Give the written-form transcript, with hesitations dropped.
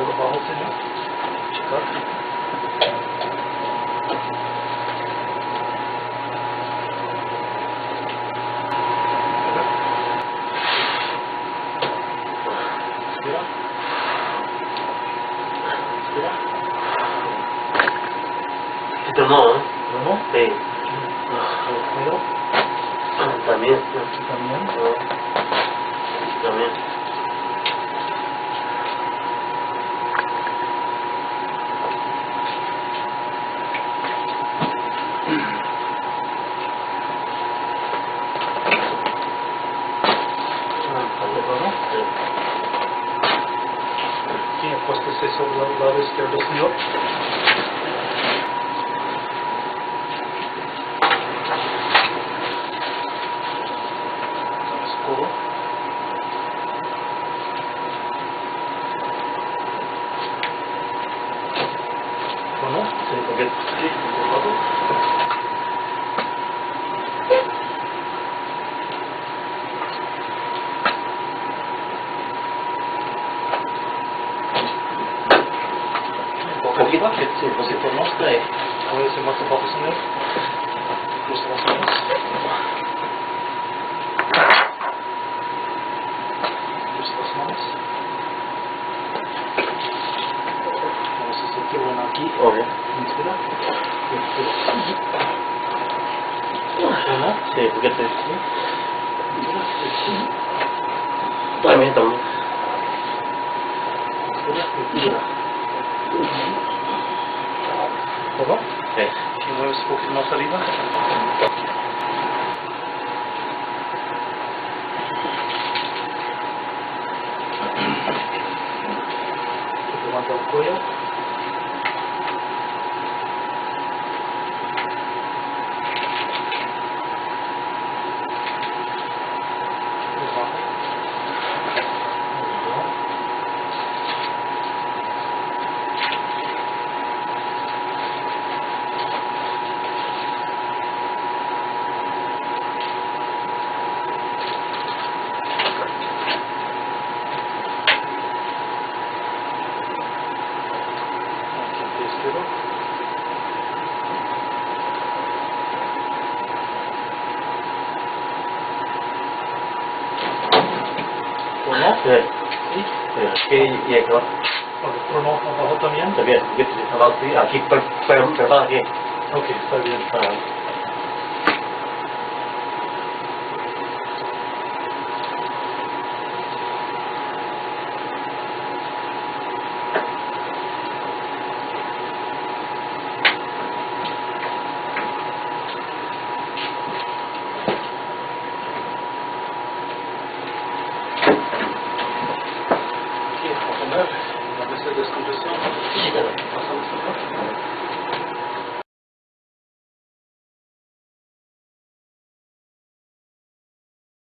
luego abajo, señor. Checar. Respira. Respira. Esto no, ¿eh? ¿No? Sí. Pero, También. aquí también. También. ¿No? Sí, acuéstese sobre el lado izquierdo, señor. Escudo. ¿No? Sí, porque sí, por lado. Boca arriba. Sí, Sí, por no. sí. Voy a hacer más abajo, señor. Cruza las manos. Cruza las manos. Vamos a sentir bueno aquí. Obvio. Inspira. Uno. Sí, porque te... Inspira. También, también. Inspira. ¿Todo? Sí. Si mueves un poquito más arriba. Levanta el cuello. Izquierdo. Uno. Sí. Sí. Aquí y acá. Uno abajo también. También, porque te estaba aquí, pero aquí. Ok, está bien. Aquí, vamos a poner la mesa de descompresión.